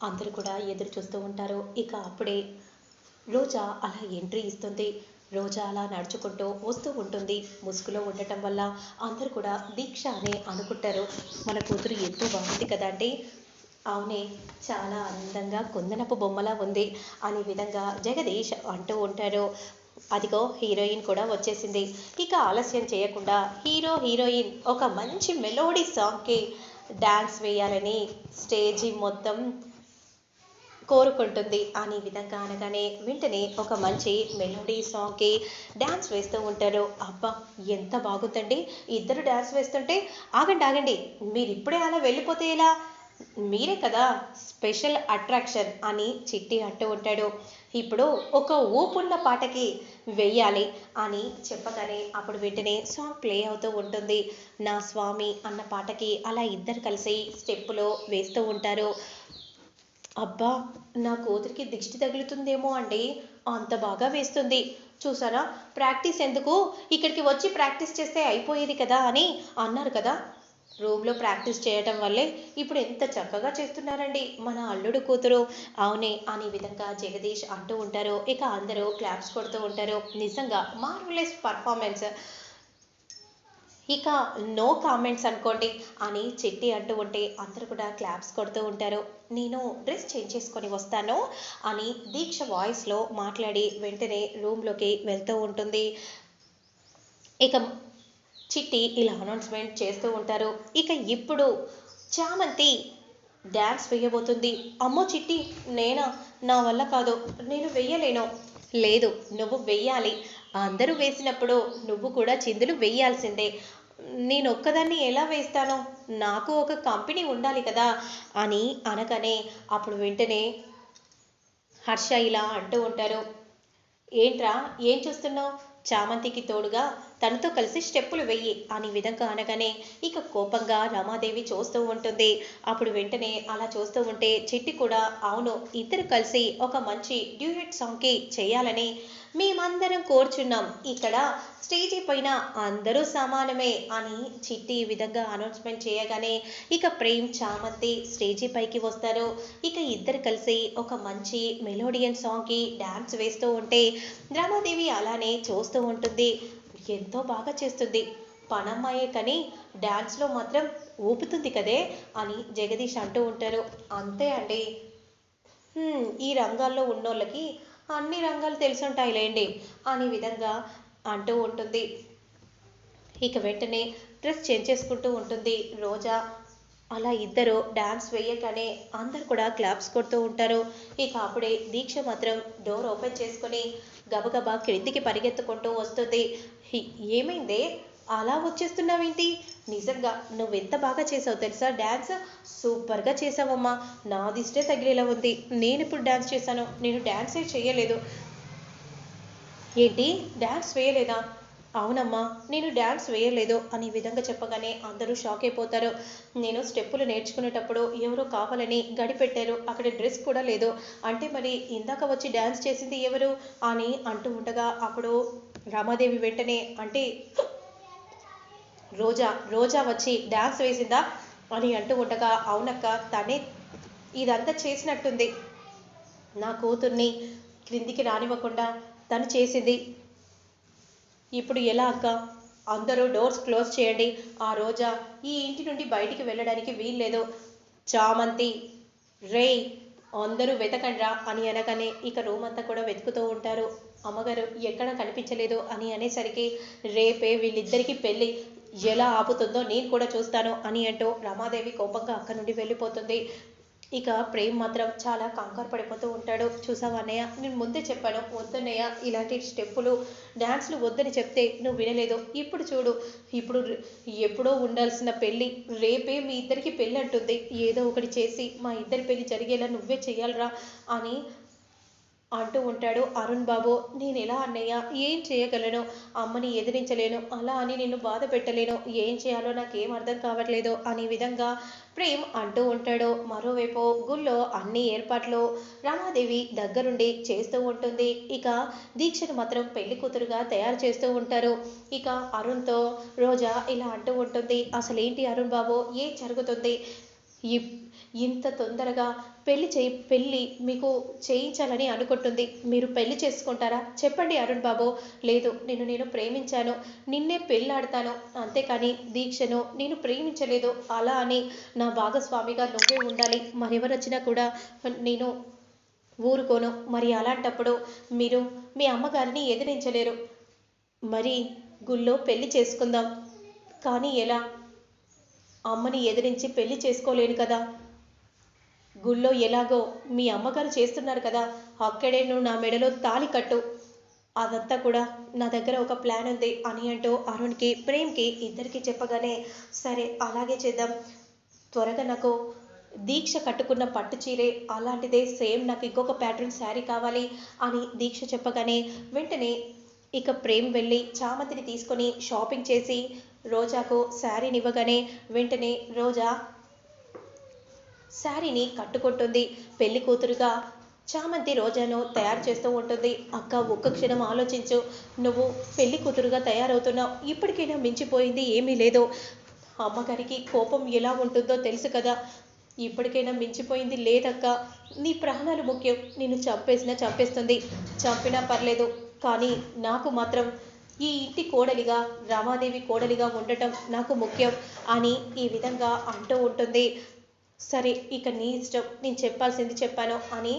అందరూ కూడా ఎదురు చూస్తూ ఉంటారు. ఇక అప్పుడే రోజా అలా ఎంట్రీ ఇస్తుంది. రోజా అలా నడుచుకుంటూ వస్తూ ఉంటుంది. ముసుగులో ఉండటం వల్ల అందరూ కూడా దీక్ష అని అనుకుంటారు. మన కూతురు ఎంతో బాగుంది కదా అంటే, అవునే, చాలా అందంగా కుందనపు బొమ్మలా ఉంది అనే విధంగా జగదీష్ అంటూ ఉంటారు. అదిగో హీరోయిన్ కూడా వచ్చేసింది. ఇక ఆలస్యం చేయకుండా హీరో హీరోయిన్ ఒక మంచి మెలోడీ సాంగ్కి డాన్స్ వేయాలని స్టేజి మొత్తం కోరుకుంటుంది అనే విధంగా అనగానే వెంటనే ఒక మంచి మెలోడీ సాంగ్కి డ్యాన్స్ వేస్తూ ఉంటారు. అబ్బా, ఎంత బాగుందండి! ఇద్దరు డ్యాన్స్ వేస్తుంటే, ఆగండి ఆగండి, మీరు ఇప్పుడే అలా వెళ్ళిపోతే ఎలా? మీరే కదా స్పెషల్ అట్రాక్షన్ అని చిట్టి అంటూ ఉంటాడు. ఇప్పుడు ఒక ఊపున్న పాటకి వెయ్యాలి అని చెప్పగానే అప్పుడు వెంటనే సాంగ్ ప్లే అవుతూ ఉంటుంది. నా స్వామి అన్న పాటకి అలా ఇద్దరు కలిసి స్టెప్పులో వేస్తూ ఉంటారు. అబ్బా, నా కూతురికి దిష్టి తగులుతుందేమో అండి, అంత బాగా వేస్తుంది. చూసారా, ప్రాక్టీస్ ఎందుకు, ఇక్కడికి వచ్చి ప్రాక్టీస్ చేస్తే అయిపోయేది కదా అని అన్నారు కదా. రూమ్లో ప్రాక్టీస్ చేయటం వల్లే ఇప్పుడు ఎంత చక్కగా చేస్తున్నారండి మన అల్లుడు కూతురు. అవునే అనే విధంగా జగదీష్ అంటూ ఉంటారు. ఇక అందరూ క్లాప్స్ కొడుతూ ఉంటారు. నిజంగా మార్వెలస్ పర్ఫార్మెన్స్, ఇక నో కామెంట్స్ అనుకోండి అని చిట్టి అంటూ ఉంటే అందరూ కూడా క్లాప్స్ కొడుతూ ఉంటారు. నేను డ్రెస్ చేంజ్ చేసుకొని వస్తాను అని దీక్ష వాయిస్లో మాట్లాడి వెంటనే రూమ్లోకి వెళ్తూ ఉంటుంది. ఇక చిట్టి ఇలా అనౌన్స్మెంట్ చేస్తూ ఉంటారు. ఇక ఇప్పుడు చామంతి డ్యాన్స్ వేయబోతుంది. అమ్మో చిట్టి, నేనా? నా వల్ల కాదు, నేను వెయ్యలేను. లేదు, నువ్వు వెయ్యాలి. అందరూ వేసినప్పుడు నువ్వు కూడా చిందులు వేయాల్సిందే. నేను ఒక్కదాన్ని ఎలా వేస్తాను? నాకు ఒక కంపెనీ ఉండాలి కదా అని అనగానే అప్పుడు వెంటనే హర్ష ఇలా అంటూ ఉంటారు. ఏంట్రా, ఏం చూస్తున్నావు? చామంతికి తోడుగా తనతో కలిసి స్టెప్పులు వెయ్యి అని విధంగా అనగానే ఇక కోపంగా రమాదేవి చూస్తూ ఉంటుంది. అప్పుడు వెంటనే అలా చూస్తూ ఉంటే చిట్టి కూడా అవును, ఇద్దరు కలిసి ఒక మంచి డ్యూయట్ సాంగ్కి చేయాలని మేమందరం కోరుచున్నాం. ఇక్కడ స్టేజీ పైన అందరూ సమానమే అని చిట్టి ఈ విధంగా అనౌన్స్మెంట్ చేయగానే ఇక ప్రేమ్ చామంతి స్టేజీ పైకి వస్తారు. ఇక ఇద్దరు కలిసి ఒక మంచి మెలోడియన్ సాంగ్కి డ్యాన్స్ వేస్తూ ఉంటే రమాదేవి అలానే చూస్తూ ఉంటుంది. ఎంతో బాగా చేస్తుంది, పనమ్మాయే కానీ డ్యాన్స్లో మాత్రం ఊపుతుంది కదే అని జగదీష్ అంటూ ఉంటారు. అంతే అండి, ఈ రంగాల్లో ఉన్నోళ్ళకి అన్ని రంగాలు తెలిసుంటాయిలేండి అనే విధంగా అంటూ ఉంటుంది. ఇక వెంటనే డ్రెస్ చేంజ్ చేసుకుంటూ ఉంటుంది రోజా. అలా ఇద్దరు డాన్స్ వేయగానే అందరు కూడా క్లాప్స్ కొడుతూ ఉంటారు. ఇక అప్పుడే దీక్ష మాత్రం డోర్ ఓపెన్ చేసుకొని గబగబా క్రిందికి పరిగెత్తుకుంటూ వస్తుంది. ఏమైందే, అలా వచ్చేస్తున్నావేంటి? నిజంగా నువ్వెంత బాగా చేసావు తెలుసా డ్యాన్స్, సూపర్గా చేసావమ్మా. నా దిష్టే తగిలేలా ఉంది. నేను ఇప్పుడు డ్యాన్స్ చేశాను, నేను డ్యాన్సే చేయలేదు. ఏంటి, డ్యాన్స్ వేయలేదా? అవునమ్మా, నేను డ్యాన్స్ వేయలేదు అనే విధంగా చెప్పగానే అందరూ షాక్ అయిపోతారు. నేను స్టెప్పులు నేర్చుకునేటప్పుడు ఎవరో కావాలని గడిపెట్టారు, అక్కడ డ్రెస్ కూడా లేదు అంటే మరి ఇందాక వచ్చి డ్యాన్స్ చేసింది ఎవరు అని అంటూ ఉండగా అప్పుడు రామాదేవి వెంటనే అంటే రోజా రోజా వచ్చి డ్యాన్స్ వేసిందా అని అంటూ ఉండగా అవునక్క, తనే ఇదంతా చేసినట్టుంది. నా కూతుర్ని క్రిందికి రానివ్వకుండా తను చేసింది. ఇప్పుడు ఎలా అక్క? అందరూ డోర్స్ క్లోజ్ చేయండి. ఆ రోజా ఈ ఇంటి నుండి బయటికి వెళ్ళడానికి వీల్లేదు. చామంతి, రే, అందరూ వెతకండ్రా అని అనగానే ఇక రూమ్ అంతా కూడా వెతుకుతూ ఉంటారు. అమ్మగారు ఎక్కడ కనిపించలేదు అని అనేసరికి రేపే వీళ్ళిద్దరికీ పెళ్ళి, ఎలా ఆపుతుందో నేను కూడా చూస్తాను అని అంటూ రమాదేవి కోపంగా అక్కడి నుండి వెళ్ళిపోతుంది. ఇక ప్రేమ్ మాత్రం చాలా కంగారు పడిపోతూ ఉంటాడు. చూసావా అన్నయ్య, నేను ముందే చెప్పాను వద్దన్నయ్య, ఇలాంటి స్టెప్పులు డ్యాన్స్లు వద్దని చెప్తే నువ్వు వినలేదు. ఇప్పుడు చూడు, ఇప్పుడు ఎప్పుడో ఉండాల్సిన పెళ్ళి రేపే మీ ఇద్దరికి పెళ్ళి అంటుంది. ఏదో ఒకటి చేసి మా ఇద్దరి పెళ్ళి జరిగేలా నువ్వే చెయ్యాలరా అని అంటూ ఉంటాడు. అరుణ్ బాబు, నేను ఎలా అన్నయ్య, ఏం చేయగలను? అమ్మని ఎదిరించలేను, అలా అని నిన్ను బాధ పెట్టలేను, ఏం చేయాలో నాకేం అర్థం కావట్లేదు అనే విధంగా ప్రేమ్ అంటూ ఉంటాడు. మరోవైపు గుళ్ళో అన్ని ఏర్పాట్లు రమాదేవి దగ్గరుండి చేస్తూ ఉంటుంది. ఇక దీక్షను మాత్రం పెళ్లి కూతురుగా తయారు చేస్తూ ఉంటారు. ఇక అరుణ్తో రోజా ఇలా అంటూ ఉంటుంది. అసలేంటి అరుణ్ బాబు, ఏం జరుగుతుంది? ఇంత తొందరగా పెళ్ళి మీకు చేయించాలని అనుకుంటుంది. మీరు పెళ్లి చేసుకుంటారా చెప్పండి అరుణ్ బాబు. లేదు, నేను ప్రేమించాను, నిన్నే పెళ్ళాడతాను, అంతేకాని దీక్షను నేను ప్రేమించలేదు. అలా అని నా భాగస్వామిగా నువ్వే ఉండాలి, మరెవరొచ్చినా కూడా నేను ఊరుకోను. మరి అలాంటప్పుడు మీరు మీ అమ్మగారిని ఎదిరించలేరు. మరి గుళ్ళో పెళ్లి చేసుకుందాం, కానీ ఎలా? అమ్మని ఎదిరించి పెళ్లి చేసుకోలేను కదా. గుళ్ళో ఎలాగో మీ అమ్మగారు చేస్తున్నారు కదా, అక్కడే నువ్వు నా మెడలో తాళి కట్టు. అదంతా కూడా నా దగ్గర ఒక ప్లాన్ ఉంది అని అంటూ అరుణ్కి ప్రేమ్కి ఇద్దరికి చెప్పగానే సరే అలాగే చేద్దాం. త్వరగా నాకు దీక్ష కట్టుకున్న పట్టు చీరే అలాంటిదే సేమ్ నాకు ఇంకొక ప్యాటర్న్ శారీ కావాలి అని దీక్ష చెప్పగానే వెంటనే ఇక ప్రేమ్ వెళ్ళి చామంతిని తీసుకొని షాపింగ్ చేసి రోజాకు శారీని ఇవ్వగానే వెంటనే రోజా శారీని కట్టుకుంటుంది. పెళ్లి కూతురుగా చామంతి రోజాను తయారు చేస్తూ ఉంటుంది. అక్క ఒక్క క్షణం ఆలోచించు, నువ్వు పెళ్లి కూతురుగా తయారవుతున్నావు, ఇప్పటికైనా మించిపోయింది ఏమీ లేదు. అమ్మగారికి కోపం ఎలా ఉంటుందో తెలుసు కదా, ఇప్పటికైనా మించిపోయింది లేదక్క. నీ ప్రాణాలు ముఖ్యం, నిన్ను చంపేసినా చంపేస్తుంది, చంపినా పర్లేదు, కానీ నాకు మాత్రం ఈ ఇంటి కోడలిగా రమాదేవి కోడలిగా ఉండటం నాకు ముఖ్యం అని ఈ విధంగా అంటూ ఉంటుంది. సరే ఇక నీ ఇష్టం, నేను చెప్పాల్సింది చెప్పాను అని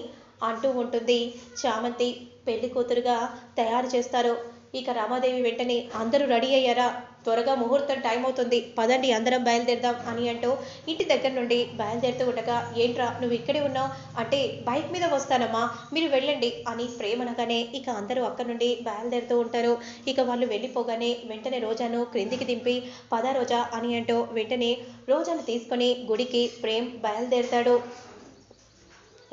అంటూ ఉంటుంది. చామంతి పెళ్లి కూతురుగా తయారు చేస్తారు. ఇక రామాదేవి వెంటనే అందరూ రెడీ అయ్యారా, త్వరగా ముహూర్తం టైం అవుతుంది, పదండి అందరం బయలుదేరదాం అని అంటూ ఇంటి దగ్గర నుండి బయలుదేరుతూ ఉండగా ఏంట్రా నువ్వు ఇక్కడే ఉన్నావు అంటే బైక్ మీద వస్తానమ్మా మీరు వెళ్ళండి అని ప్రేమనగానే ఇక అందరూ అక్కడి నుండి బయలుదేరుతూ ఉంటారు. ఇక వాళ్ళు వెళ్ళిపోగానే వెంటనే రోజాను క్రిందికి దింపి పద రోజా అని అంటూ వెంటనే రోజాను తీసుకొని గుడికి ప్రేమ్ బయలుదేరుతాడు.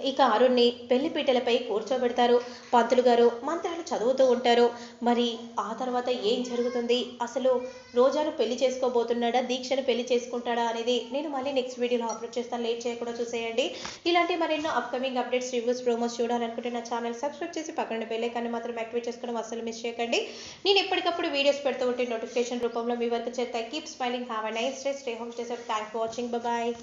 ఇక అరుణ్ణి పెళ్లిపీటలపై కూర్చోబెడతారు. పంతులు గారు మంత్రాలు చదువుతూ ఉంటారు. మరి ఆ తర్వాత ఏం జరుగుతుంది, అసలు రోజాను పెళ్లి చేసుకోబోతున్నాడా దీక్షను పెళ్లి చేసుకుంటాడా అనేది నేను మళ్ళీ నెక్స్ట్ వీడియోలో అప్లోడ్ చేస్తాను. లేట్ చేయకుండా చూసేయండి. ఇలాంటి మరెన్నో అప్కమింగ్ అప్డేట్స్, రివ్యూస్, ప్రోమోస్ చూడాలనుకుంటే నా ఛానల్ సబ్స్క్రైబ్ చేసి పక్కన బెల్ ఐకాన్ని మాత్రం యాక్టివేట్ చేసుకోవడం అస్సలు మిస్ చేయకండి. నేను ఎప్పటికప్పుడు వీడియోస్ పెడుతూ ఉంటే నోటిఫికేషన్ రూపంలో మీ వరకు చేస్తాయి. Keep smiling, have a nice day, stay home, stay safe. Thanks for watching, bye.